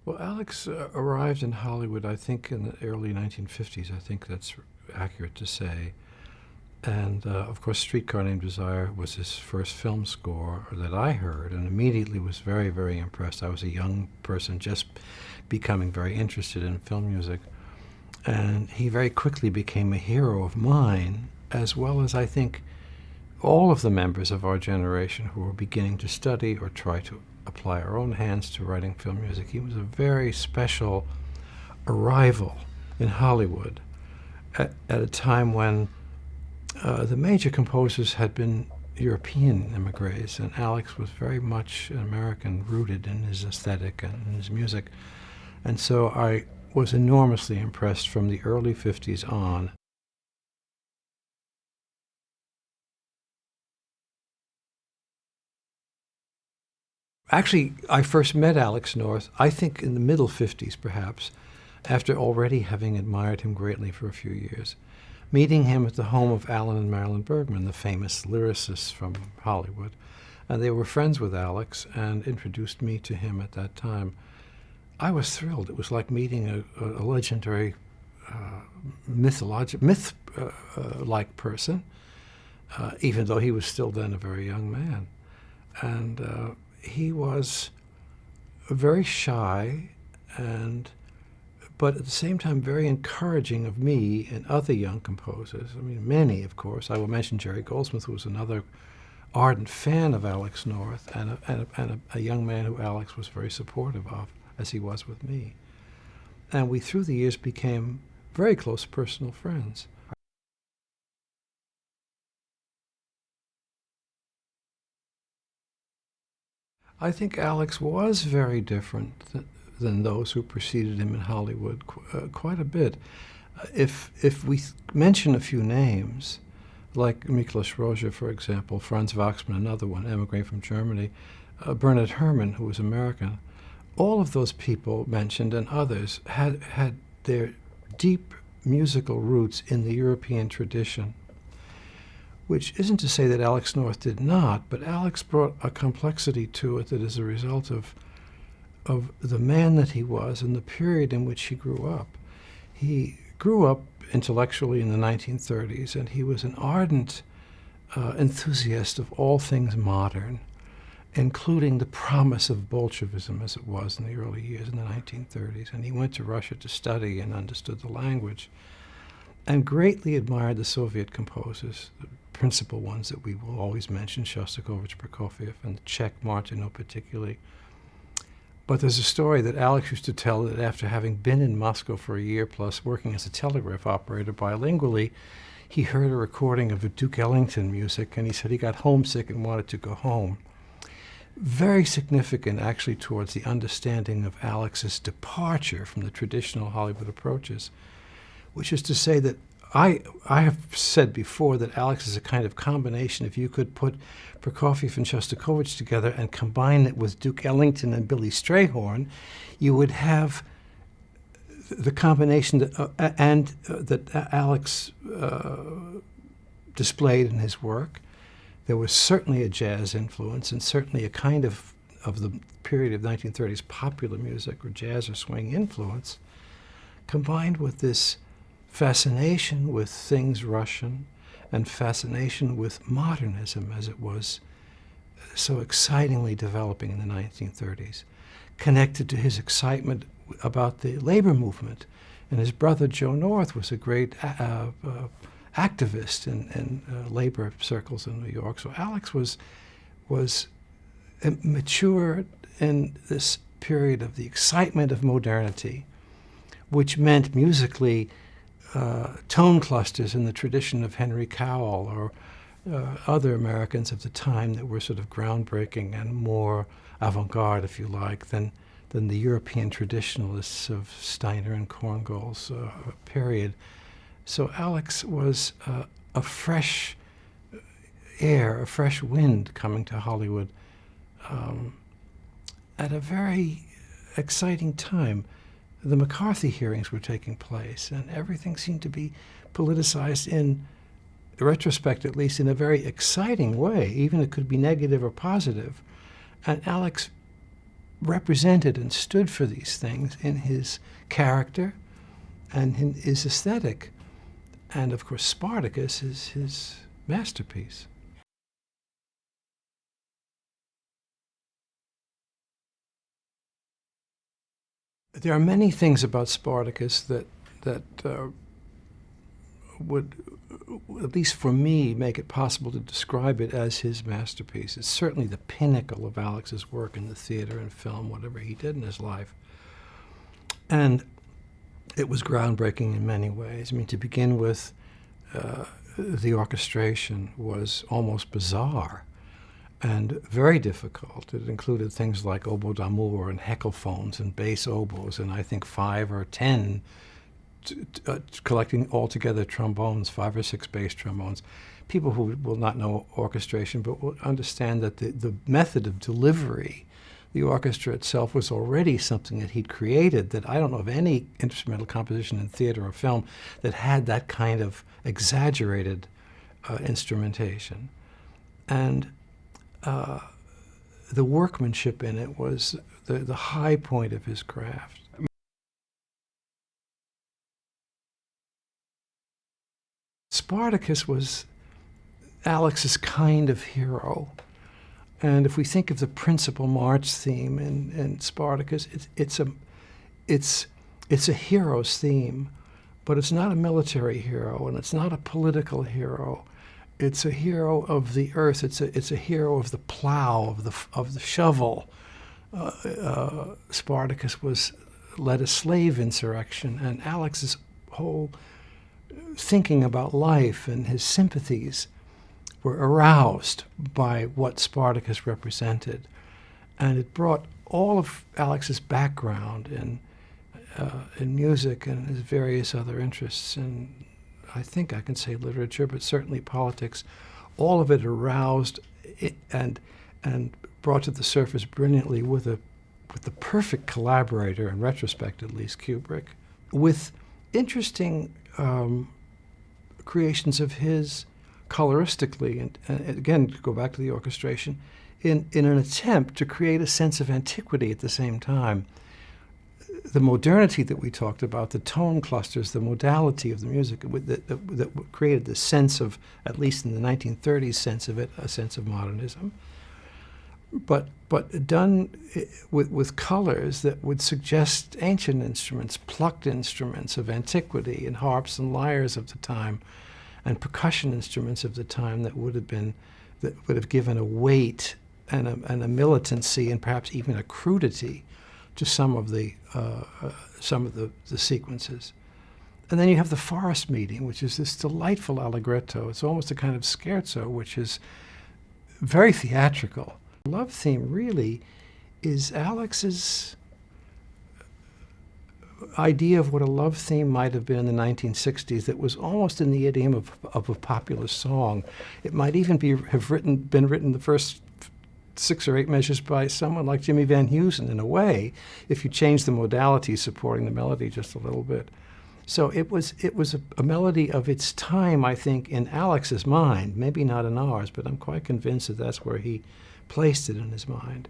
Well, Alex arrived in Hollywood, I think, in the early 1950s. I think that's accurate to say. And of course, Streetcar Named Desire was his first film score that I heard, and immediately was very, very impressed. I was a young person just becoming very interested in film music. And he very quickly became a hero of mine, as well as I think all of the members of our generation who were beginning to study or try to apply our own hands to writing film music. He was a very special arrival in Hollywood at a time when the major composers had been European immigrants, and Alex was very much an American, rooted in his aesthetic and in his music. And so I was enormously impressed from the early 50s on. Actually, I first met Alex North, I think in the middle 50s perhaps, after already having admired him greatly for a few years. Meeting him at the home of Alan and Marilyn Bergman, the famous lyricists from Hollywood. And they were friends with Alex and introduced me to him at that time. I was thrilled. It was like meeting a legendary myth-like person, even though he was still then a very young man. And he was very shy and but at the same time very encouraging of me and other young composers. I mean, many, of course. I will mention Jerry Goldsmith, who was another ardent fan of Alex North and a young man who Alex was very supportive of, as he was with me. And we, through the years, became very close personal friends. I think Alex was very different than those who preceded him in Hollywood quite a bit. If we mention a few names, like Miklos Rozsa, for example, Franz Waxman, another one, emigrant from Germany, Bernard Herrmann, who was American, all of those people mentioned and others had their deep musical roots in the European tradition, which isn't to say that Alex North did not, but Alex brought a complexity to it that is a result of the man that he was and the period in which he grew up. He grew up intellectually in the 1930s, and he was an ardent enthusiast of all things modern, including the promise of Bolshevism as it was in the early years in the 1930s. And he went to Russia to study and understood the language and greatly admired the Soviet composers, the principal ones that we will always mention, Shostakovich, Prokofiev, and the Czech Martino particularly. But there's a story that Alex used to tell that after having been in Moscow for a year plus working as a telegraph operator bilingually, he heard a recording of the Duke Ellington music, and he said he got homesick and wanted to go home. Very significant, actually, towards the understanding of Alex's departure from the traditional Hollywood approaches, which is to say that I have said before that Alex is a kind of combination. If you could put Prokofiev and Shostakovich together and combine it with Duke Ellington and Billy Strayhorn, you would have the combination that Alex displayed in his work. There was certainly a jazz influence and certainly a kind of the period of 1930s popular music or jazz or swing influence, combined with this fascination with things Russian and fascination with modernism as it was so excitingly developing in the 1930s, connected to his excitement about the labor movement. And his brother Joe North was a great activist in labor circles in New York. So Alex was mature in this period of the excitement of modernity, which meant musically tone clusters in the tradition of Henry Cowell or other Americans of the time that were sort of groundbreaking and more avant-garde, if you like, than the European traditionalists of Steiner and Korngold's period. So Alex was a fresh air, a fresh wind coming to Hollywood at a very exciting time. The McCarthy hearings were taking place, and everything seemed to be politicized in retrospect, at least in a very exciting way, even it could be negative or positive. And Alex represented and stood for these things in his character and in his aesthetic. And of course, Spartacus is his masterpiece. There are many things about Spartacus that would, at least for me, make it possible to describe it as his masterpiece. It's certainly the pinnacle of Alex's work in the theater and film, whatever he did in his life. And it was groundbreaking in many ways. I mean, to begin with, the orchestration was almost bizarre and very difficult. It included things like oboe d'amour and heckelphones and bass oboes, and I think 5 or 10 collecting altogether trombones, 5 or 6 bass trombones. People who will not know orchestration but will understand that the method of delivery, the orchestra itself, was already something that he'd created, that I don't know of any instrumental composition in theater or film that had that kind of exaggerated instrumentation. And the workmanship in it was the high point of his craft. Spartacus was Alex's kind of hero. And if we think of the principal march theme in Spartacus, it's a hero's theme, but it's not a military hero, and it's not a political hero. It's a hero of the earth. It's a hero of the plow, of the shovel. Spartacus led a slave insurrection, and Alex's whole thinking about life and his sympathies were aroused by what Spartacus represented. And it brought all of Alex's background in music and his various other interests, and I think I can say literature, but certainly politics, all of it aroused it and brought to the surface brilliantly with the perfect collaborator, in retrospect at least, Kubrick, with interesting creations of his coloristically, and again, to go back to the orchestration, in an attempt to create a sense of antiquity at the same time. The modernity that we talked about, the tone clusters, the modality of the music that created the sense of, at least in the 1930s sense of it, a sense of modernism, but done with colors that would suggest ancient instruments, plucked instruments of antiquity, and harps and lyres of the time, and percussion instruments of the time that would have given a weight and a militancy and perhaps even a crudity to some of the sequences. And then you have the forest meeting, which is this delightful allegretto. It's almost a kind of scherzo, which is very theatrical. The love theme really is Alex's idea of what a love theme might have been in the 1960s that was almost in the idiom of a popular song. It might even been written the first 6 or 8 measures by someone like Jimmy Van Heusen, in a way, if you change the modality supporting the melody just a little bit. So it was a melody of its time, I think, in Alex's mind, maybe not in ours, but I'm quite convinced that that's where he placed it in his mind.